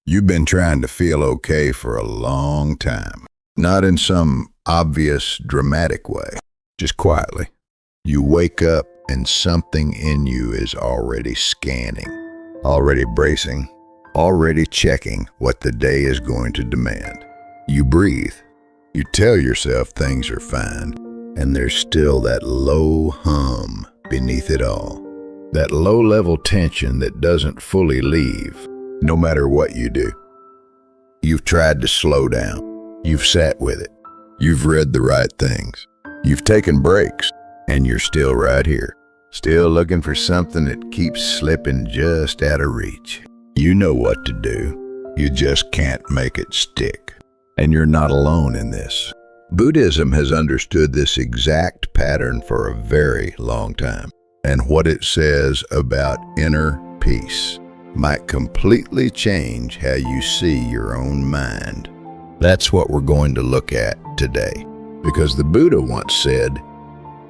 You've been trying to feel okay for a long time, not in some obvious, dramatic way, just quietly. You wake up and something in you is already scanning, already bracing, already checking what the day is going to demand. You breathe. You tell yourself things are fine, and there's still that low hum beneath it all. That low-level tension that doesn't fully leave, no matter what you do. You've tried to slow down. You've sat with it. You've read the right things. You've taken breaks, and you're still right here. Still looking for something that keeps slipping just out of reach. You know what to do. You just can't make it stick. And you're not alone in this. Buddhism has understood this exact pattern for a very long time. And what it says about inner peace might completely change how you see your own mind. That's what we're going to look at today. Because the Buddha once said,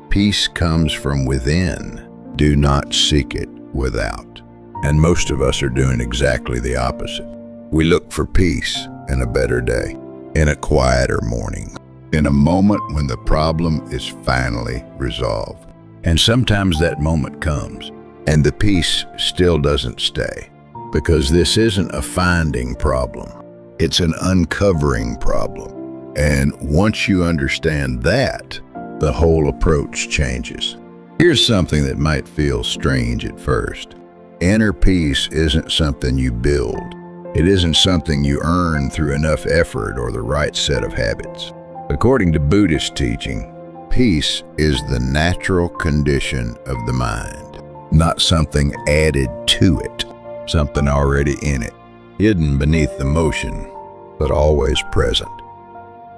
"Peace comes from within. Do not seek it without." And most of us are doing exactly the opposite. We look for peace in a better day, in a quieter morning, in a moment when the problem is finally resolved. And sometimes that moment comes, and the peace still doesn't stay. Because this isn't a finding problem. It's an uncovering problem. And once you understand that, the whole approach changes. Here's something that might feel strange at first. Inner peace isn't something you build. It isn't something you earn through enough effort or the right set of habits. According to Buddhist teaching, peace is the natural condition of the mind, not something added to it, something already in it, hidden beneath the motion, but always present.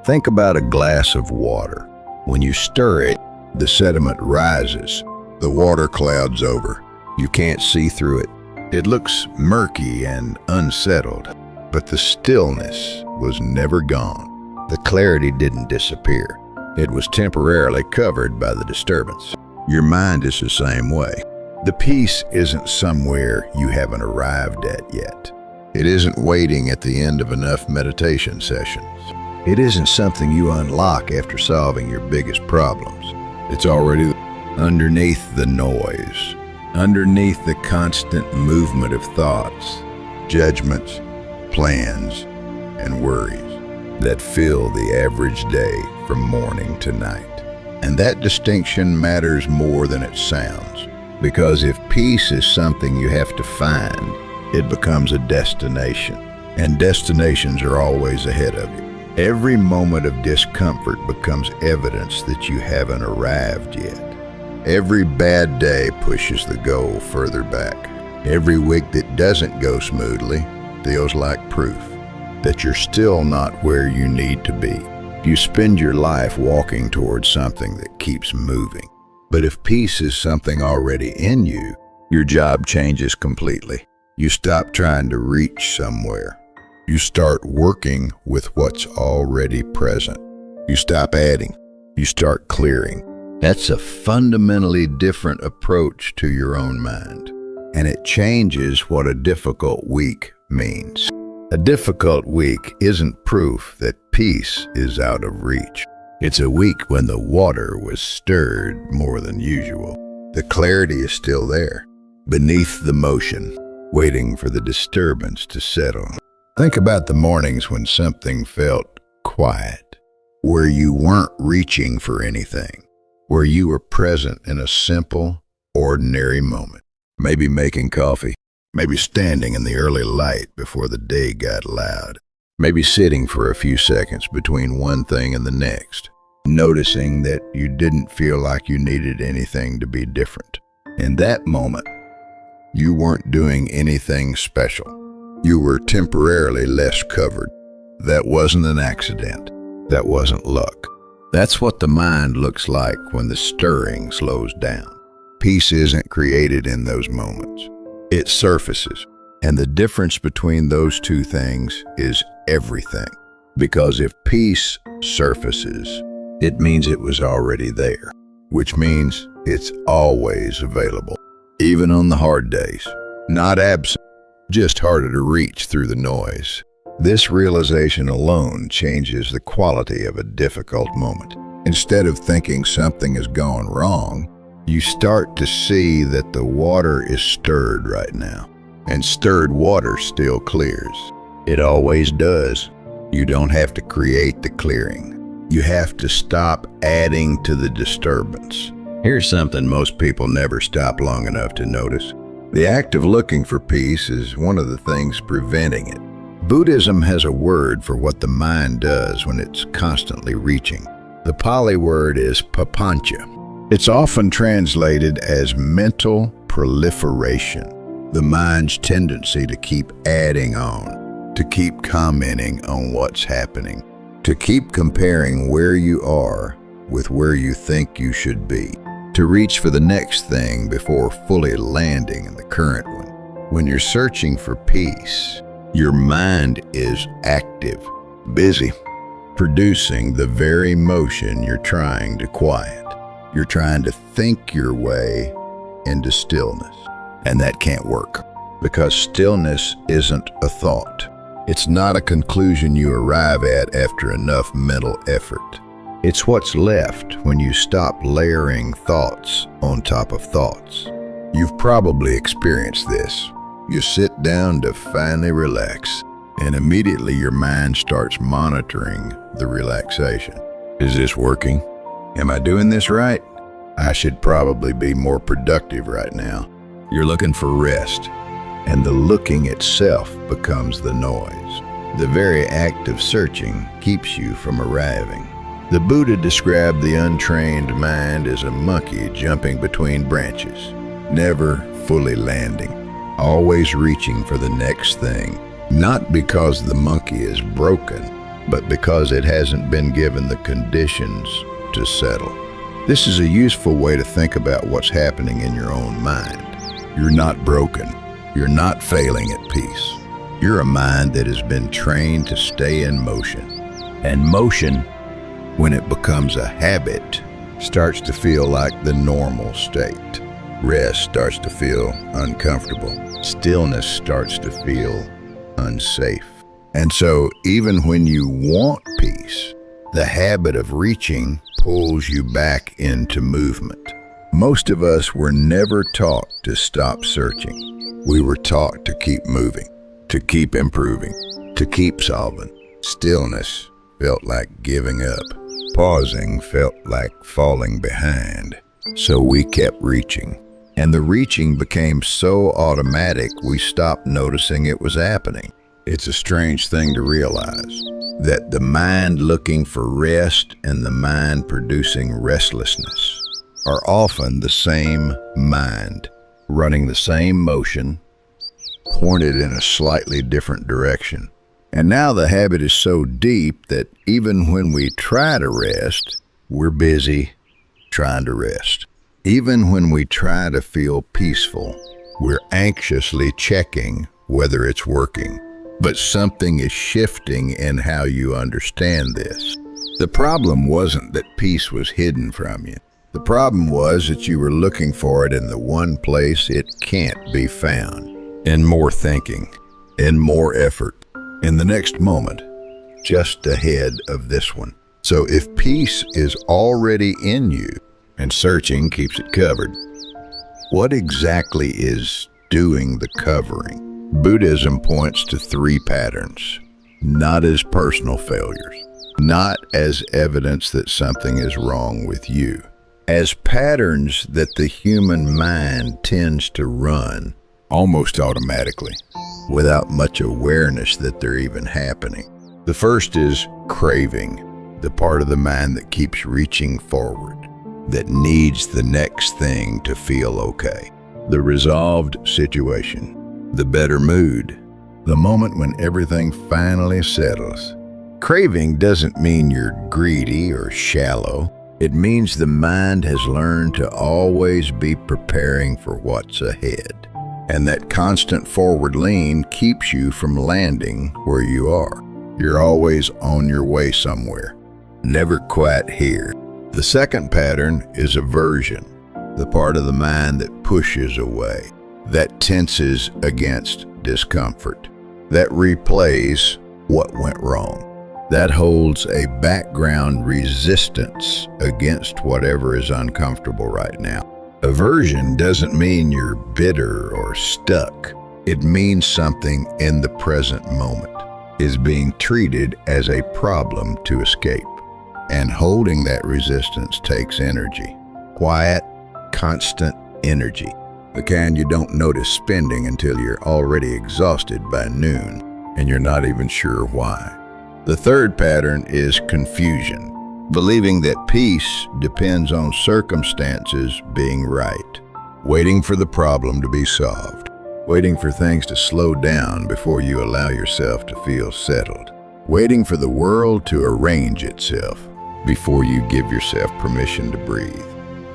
Think about a glass of water. When you stir it, the sediment rises. The water clouds over. You can't see through it. It looks murky and unsettled, but the stillness was never gone. The clarity didn't disappear. It was temporarily covered by the disturbance. Your mind is the same way. The peace isn't somewhere you haven't arrived at yet. It isn't waiting at the end of enough meditation sessions. It isn't something you unlock after solving your biggest problems. It's already underneath the noise, underneath the constant movement of thoughts, judgments, plans, and worries that fill the average day from morning to night. And that distinction matters more than it sounds. Because if peace is something you have to find, it becomes a destination. And destinations are always ahead of you. Every moment of discomfort becomes evidence that you haven't arrived yet. Every bad day pushes the goal further back. Every week that doesn't go smoothly feels like proof that you're still not where you need to be. You spend your life walking towards something that keeps moving. But if peace is something already in you, your job changes completely. You stop trying to reach somewhere. You start working with what's already present. You stop adding. You start clearing. That's a fundamentally different approach to your own mind. And it changes what a difficult week means. A difficult week isn't proof that peace is out of reach. It's a week when the water was stirred more than usual. The clarity is still there, beneath the motion, waiting for the disturbance to settle. Think about the mornings when something felt quiet, where you weren't reaching for anything, where you were present in a simple, ordinary moment. Maybe making coffee, maybe standing in the early light before the day got loud. Maybe sitting for a few seconds between one thing and the next, noticing that you didn't feel like you needed anything to be different. In that moment, you weren't doing anything special. You were temporarily less covered. That wasn't an accident. That wasn't luck. That's what the mind looks like when the stirring slows down. Peace isn't created in those moments. It surfaces. And the difference between those two things is everything. Because if peace surfaces, it means it was already there, which means it's always available, even on the hard days. Not absent, just harder to reach through the noise. This realization alone changes the quality of a difficult moment. Instead of thinking something has gone wrong, you start to see that the water is stirred right now. And stirred water still clears. It always does. You don't have to create the clearing. You have to stop adding to the disturbance. Here's something most people never stop long enough to notice. The act of looking for peace is one of the things preventing it. Buddhism has a word for what the mind does when it's constantly reaching. The Pali word is papancha. It's often translated as mental proliferation, the mind's tendency to keep adding on, to keep commenting on what's happening, to keep comparing where you are with where you think you should be, to reach for the next thing before fully landing in the current one. When you're searching for peace, your mind is active, busy, producing the very motion you're trying to quiet. You're trying to think your way into stillness. And that can't work, because stillness isn't a thought. It's not a conclusion you arrive at after enough mental effort. It's what's left when you stop layering thoughts on top of thoughts. You've probably experienced this. You sit down to finally relax, and immediately your mind starts monitoring the relaxation. Is this working? Am I doing this right? I should probably be more productive right now. You're looking for rest, and the looking itself becomes the noise. The very act of searching keeps you from arriving. The Buddha described the untrained mind as a monkey jumping between branches, never fully landing, always reaching for the next thing, not because the monkey is broken, but because it hasn't been given the conditions to settle. This is a useful way to think about what's happening in your own mind. You're not broken. You're not failing at peace. You're a mind that has been trained to stay in motion. And motion, when it becomes a habit, starts to feel like the normal state. Rest starts to feel uncomfortable. Stillness starts to feel unsafe. And so even when you want peace, the habit of reaching pulls you back into movement. Most of us were never taught to stop searching. We were taught to keep moving, to keep improving, to keep solving. Stillness felt like giving up. Pausing felt like falling behind. So we kept reaching. And the reaching became so automatic we stopped noticing it was happening. It's a strange thing to realize that the mind looking for rest and the mind producing restlessness are often the same mind, running the same motion, pointed in a slightly different direction. And now the habit is so deep that even when we try to rest, we're busy trying to rest. Even when we try to feel peaceful, we're anxiously checking whether it's working. But something is shifting in how you understand this. The problem wasn't that peace was hidden from you. The problem was that you were looking for it in the one place it can't be found. In more thinking, in more effort, in the next moment, just ahead of this one. So if peace is already in you and searching keeps it covered, what exactly is doing the covering? Buddhism points to three patterns, not as personal failures, not as evidence that something is wrong with you, as patterns that the human mind tends to run almost automatically, without much awareness that they're even happening. The first is craving, the part of the mind that keeps reaching forward, that needs the next thing to feel okay. The resolved situation, the better mood, the moment when everything finally settles. Craving doesn't mean you're greedy or shallow. It means the mind has learned to always be preparing for what's ahead. And that constant forward lean keeps you from landing where you are. You're always on your way somewhere, never quite here. The second pattern is aversion, the part of the mind that pushes away, that tenses against discomfort, that replays what went wrong, that holds a background resistance against whatever is uncomfortable right now. Aversion doesn't mean you're bitter or stuck. It means something in the present moment is being treated as a problem to escape. And holding that resistance takes energy. Quiet, constant energy. The kind you don't notice spending until you're already exhausted by noon and you're not even sure why. The third pattern is confusion, believing that peace depends on circumstances being right, waiting for the problem to be solved, waiting for things to slow down before you allow yourself to feel settled, waiting for the world to arrange itself before you give yourself permission to breathe.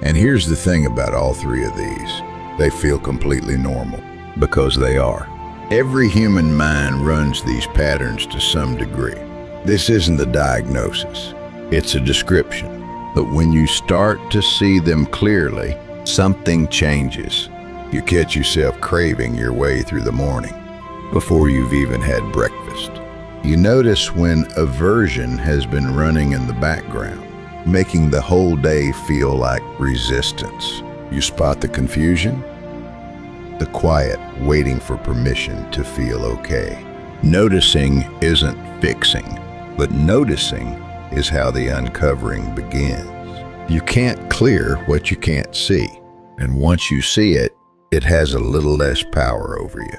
And here's the thing about all three of these. They feel completely normal, because they are. Every human mind runs these patterns to some degree. This isn't a diagnosis, it's a description. But when you start to see them clearly, something changes. You catch yourself craving your way through the morning before you've even had breakfast. You notice when aversion has been running in the background, making the whole day feel like resistance. You spot the confusion? The quiet, waiting for permission to feel okay. Noticing isn't fixing, but noticing is how the uncovering begins. You can't clear what you can't see, and once you see it, it has a little less power over you.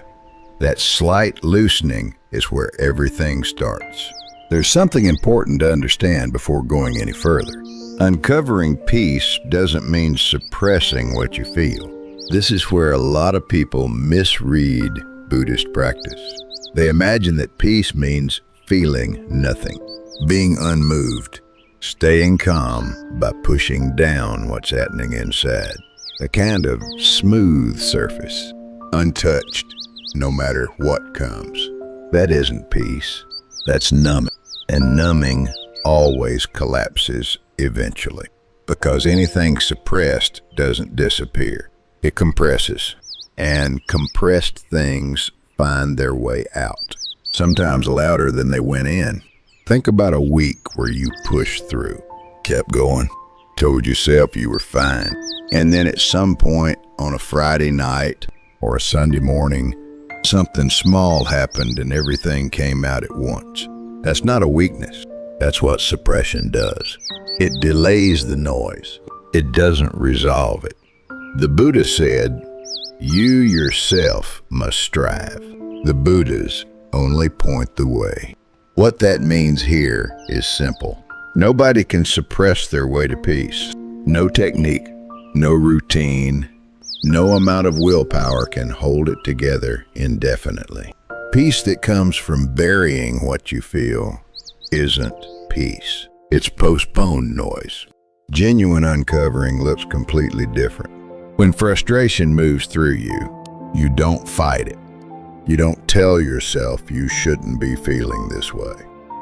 That slight loosening is where everything starts. There's something important to understand before going any further. Uncovering peace doesn't mean suppressing what you feel. This is where a lot of people misread Buddhist practice. They imagine that peace means feeling nothing, being unmoved, staying calm by pushing down what's happening inside. A kind of smooth surface, untouched, no matter what comes. That isn't peace. That's numbing. And numbing always collapses eventually, because anything suppressed doesn't disappear. It compresses, and compressed things find their way out, sometimes louder than they went in. Think about a week where you pushed through, kept going, told yourself you were fine, and then at some point on a Friday night or a Sunday morning, something small happened and everything came out at once. That's not a weakness. That's what suppression does. It delays the noise. It doesn't resolve it. The Buddha said, "You yourself must strive. The Buddhas only point the way." What that means here is simple. Nobody can suppress their way to peace. No technique, no routine, no amount of willpower can hold it together indefinitely. Peace that comes from burying what you feel isn't peace. It's postponed noise. Genuine uncovering looks completely different. When frustration moves through you, you don't fight it. You don't tell yourself you shouldn't be feeling this way.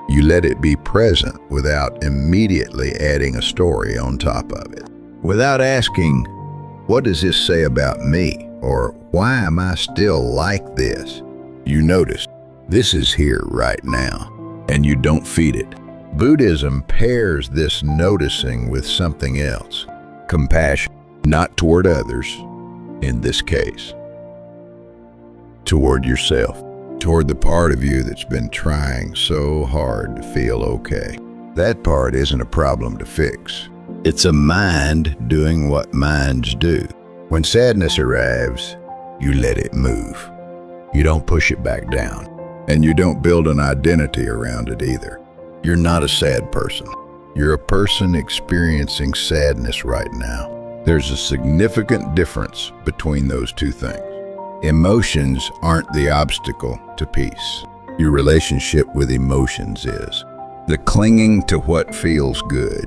You let it be present without immediately adding a story on top of it. Without asking, what does this say about me? Or why am I still like this? You notice, this is here right now, and you don't feed it. Buddhism pairs this noticing with something else. Compassion, not toward others, in this case. Toward yourself, toward the part of you that's been trying so hard to feel okay. That part isn't a problem to fix. It's a mind doing what minds do. When sadness arrives, you let it move. You don't push it back down, and you don't build an identity around it either. You're not a sad person. You're a person experiencing sadness right now. There's a significant difference between those two things. Emotions aren't the obstacle to peace. Your relationship with emotions is. The clinging to what feels good,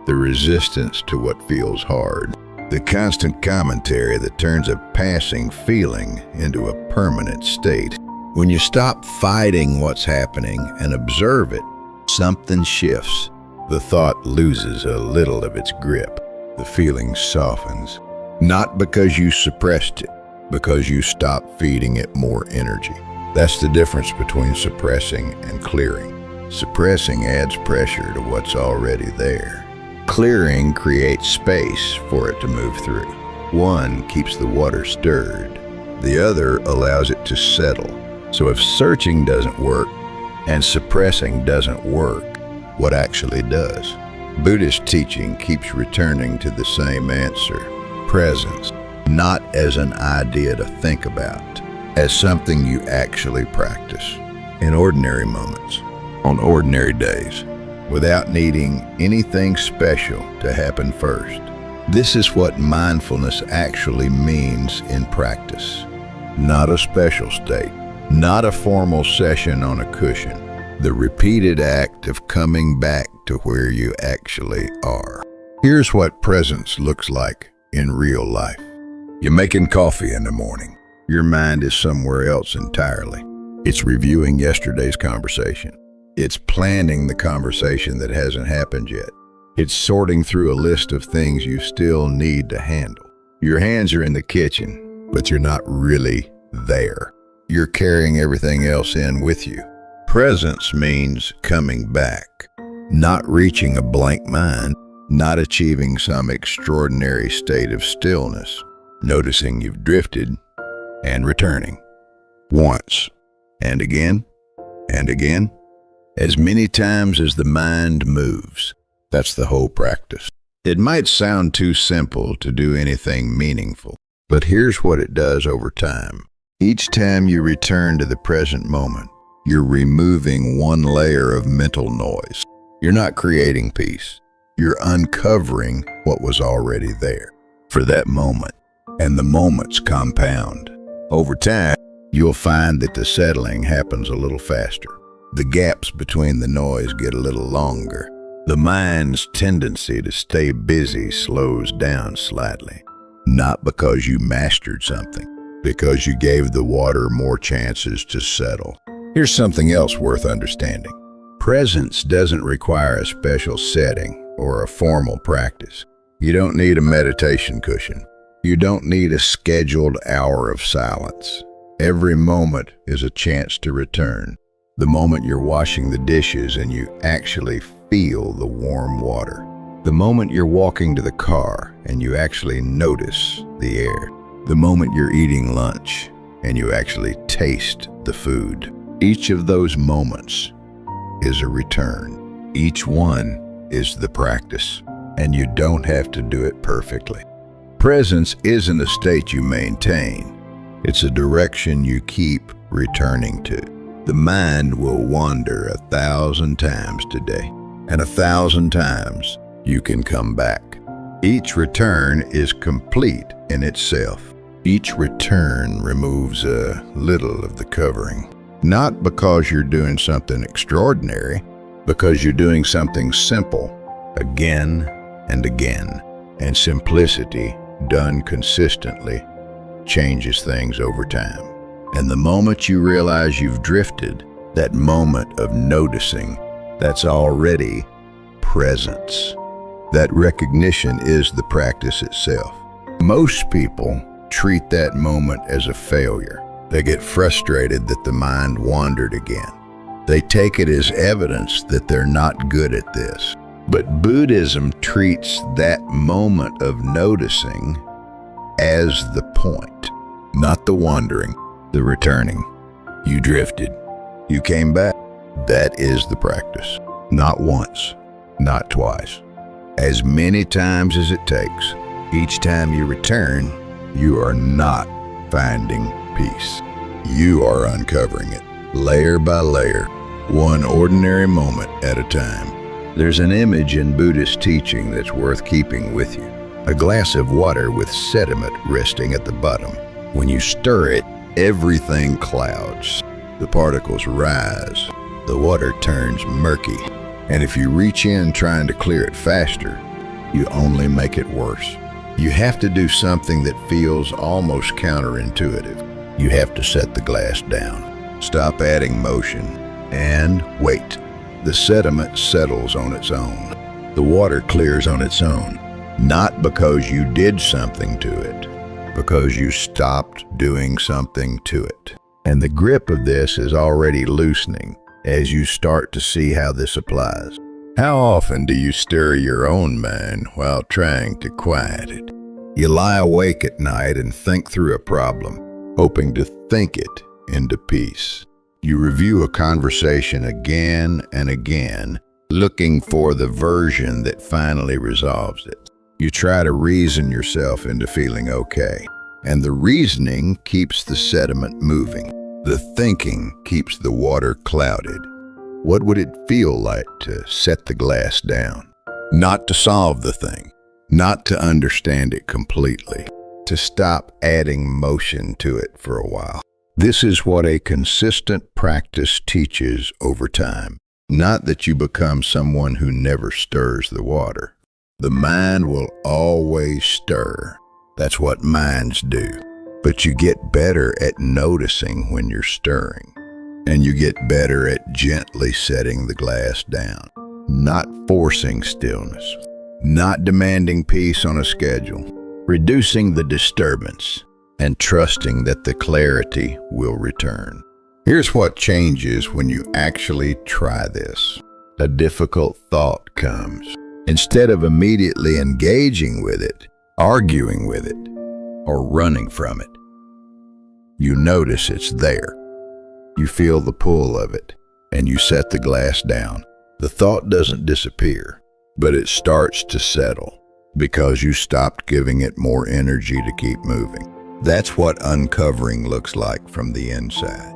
the resistance to what feels hard, the constant commentary that turns a passing feeling into a permanent state. When you stop fighting what's happening and observe it, something shifts. The thought loses a little of its grip. The feeling softens. Not because you suppressed it, because you stop feeding it more energy. That's the difference between suppressing and clearing. Suppressing adds pressure to what's already there. Clearing creates space for it to move through. One keeps the water stirred. The other allows it to settle. So if searching doesn't work and suppressing doesn't work, what actually does? Buddhist teaching keeps returning to the same answer: presence, not as an idea to think about, as something you actually practice in ordinary moments, on ordinary days, without needing anything special to happen first. This is what mindfulness actually means in practice. Not a special state, not a formal session on a cushion. The repeated act of coming back to where you actually are. Here's what presence looks like in real life. You're making coffee in the morning. Your mind is somewhere else entirely. It's reviewing yesterday's conversation. It's planning the conversation that hasn't happened yet. It's sorting through a list of things you still need to handle. Your hands are in the kitchen, but you're not really there. You're carrying everything else in with you. Presence means coming back, not reaching a blank mind, not achieving some extraordinary state of stillness, noticing you've drifted and returning. Once, and again, as many times as the mind moves. That's the whole practice. It might sound too simple to do anything meaningful, but here's what it does over time. Each time you return to the present moment, you're removing one layer of mental noise. You're not creating peace. You're uncovering what was already there for that moment, and the moments compound. Over time, you'll find that the settling happens a little faster. The gaps between the noise get a little longer. The mind's tendency to stay busy slows down slightly. Not because you mastered something, because you gave the water more chances to settle. Here's something else worth understanding. Presence doesn't require a special setting or a formal practice. You don't need a meditation cushion. You don't need a scheduled hour of silence. Every moment is a chance to return. The moment you're washing the dishes and you actually feel the warm water. The moment you're walking to the car and you actually notice the air. The moment you're eating lunch and you actually taste the food. Each of those moments is a return. Each one is the practice, and you don't have to do it perfectly. Presence isn't a state you maintain. It's a direction you keep returning to. The mind will wander 1,000 times today, and 1,000 times you can come back. Each return is complete in itself. Each return removes a little of the covering. Not because you're doing something extraordinary, because you're doing something simple again and again. And simplicity, done consistently, changes things over time. And the moment you realize you've drifted, that moment of noticing, that's already presence. That recognition is the practice itself. Most people treat that moment as a failure. They get frustrated that the mind wandered again. They take it as evidence that they're not good at this. But Buddhism treats that moment of noticing as the point, not the wandering, the returning. You drifted. You came back. That is the practice. Not once, not twice. As many times as it takes. Each time you return, you are not finding peace. You are uncovering it, layer by layer, one ordinary moment at a time. There's an image in Buddhist teaching that's worth keeping with you. A glass of water with sediment resting at the bottom. When you stir it, everything clouds. The particles rise. The water turns murky. And if you reach in trying to clear it faster, you only make it worse. You have to do something that feels almost counterintuitive. You have to set the glass down. Stop adding motion and wait. The sediment settles on its own. The water clears on its own, not because you did something to it, because you stopped doing something to it. And the grip of this is already loosening as you start to see how this applies. How often do you stir your own mind while trying to quiet it? You lie awake at night and think through a problem, hoping to think it into peace. You review a conversation again and again, looking for the version that finally resolves it. You try to reason yourself into feeling okay, and the reasoning keeps the sediment moving. The thinking keeps the water clouded. What would it feel like to set the glass down? Not to solve the thing, not to understand it completely, to stop adding motion to it for a while. This is what a consistent practice teaches over time. Not that you become someone who never stirs the water. The mind will always stir. That's what minds do. But you get better at noticing when you're stirring. And you get better at gently setting the glass down. Not forcing stillness. Not demanding peace on a schedule. Reducing the disturbance and trusting that the clarity will return. Here's what changes when you actually try this. A difficult thought comes. Instead of immediately engaging with it, arguing with it, or running from it, you notice it's there. You feel the pull of it, and you set the glass down. The thought doesn't disappear, but it starts to settle because you stopped giving it more energy to keep moving. That's what uncovering looks like from the inside.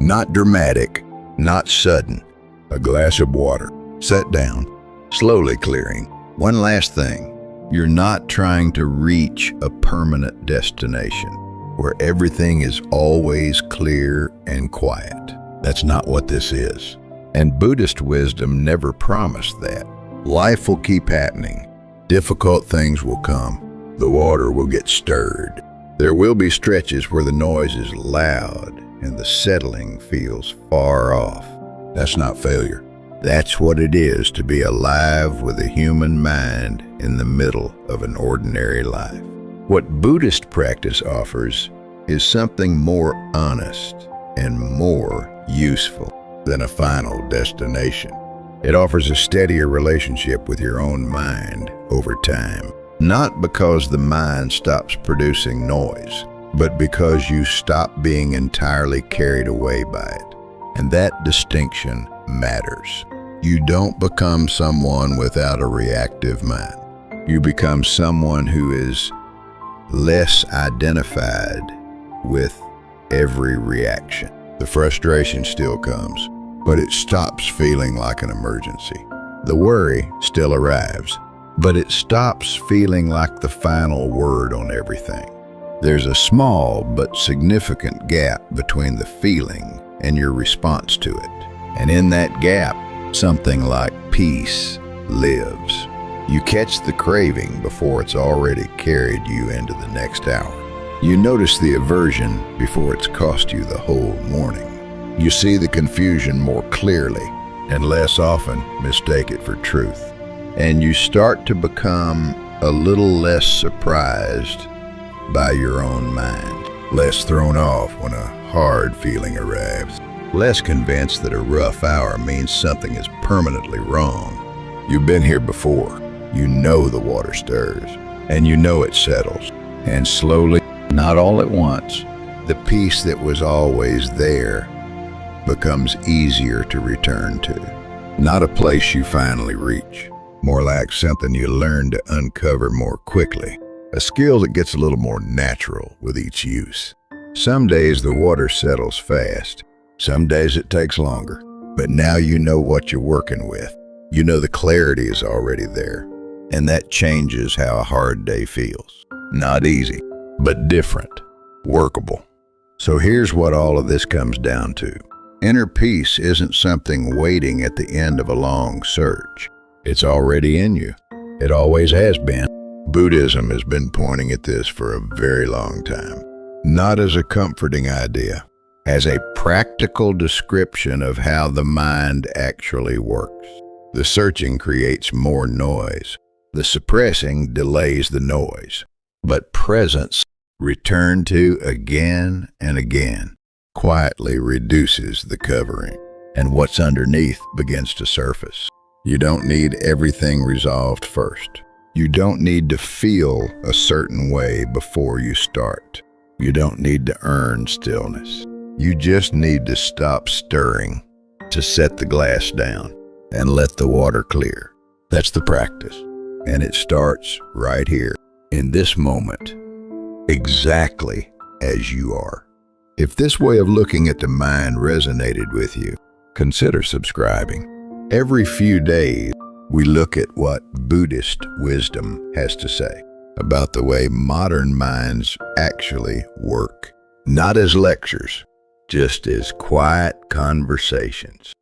Not dramatic, not sudden. A glass of water, set down, slowly clearing. One last thing, you're not trying to reach a permanent destination where everything is always clear and quiet. That's not what this is. And Buddhist wisdom never promised that. Life will keep happening. Difficult things will come. The water will get stirred. There will be stretches where the noise is loud and the settling feels far off. That's not failure. That's what it is to be alive with a human mind in the middle of an ordinary life. What Buddhist practice offers is something more honest and more useful than a final destination. It offers a steadier relationship with your own mind over time, not because the mind stops producing noise, but because you stop being entirely carried away by it. And that distinction matters. You don't become someone without a reactive mind. You become someone who is less identified with every reaction. The frustration still comes, but it stops feeling like an emergency. The worry still arrives, but it stops feeling like the final word on everything. There's a small but significant gap between the feeling and your response to it. And in that gap, something like peace lives. You catch the craving before it's already carried you into the next hour. You notice the aversion before it's cost you the whole morning. You see the confusion more clearly and less often mistake it for truth. And you start to become a little less surprised by your own mind, less thrown off when a hard feeling arrives, less convinced that a rough hour means something is permanently wrong. You've been here before. You know the water stirs, and you know it settles. And slowly, not all at once, the peace that was always there becomes easier to return to. Not a place you finally reach, more like something you learn to uncover more quickly, a skill that gets a little more natural with each use. Some days the water settles fast, some days it takes longer, but now you know what you're working with. You know the clarity is already there, and that changes how a hard day feels. Not easy, but different, workable. So here's what all of this comes down to. Inner peace isn't something waiting at the end of a long search. It's already in you. It always has been. Buddhism has been pointing at this for a very long time, not as a comforting idea, as a practical description of how the mind actually works. The searching creates more noise. The suppressing delays the noise. But presence return to again and again, quietly reduces the covering, and what's underneath begins to surface. You don't need everything resolved first. You don't need to feel a certain way before you start. You don't need to earn stillness. You just need to stop stirring, to set the glass down and let the water clear. That's the practice. And it starts right here, in this moment, exactly as you are. If this way of looking at the mind resonated with you, consider subscribing. Every few days, we look at what Buddhist wisdom has to say about the way modern minds actually work. Not as lectures, just as quiet conversations.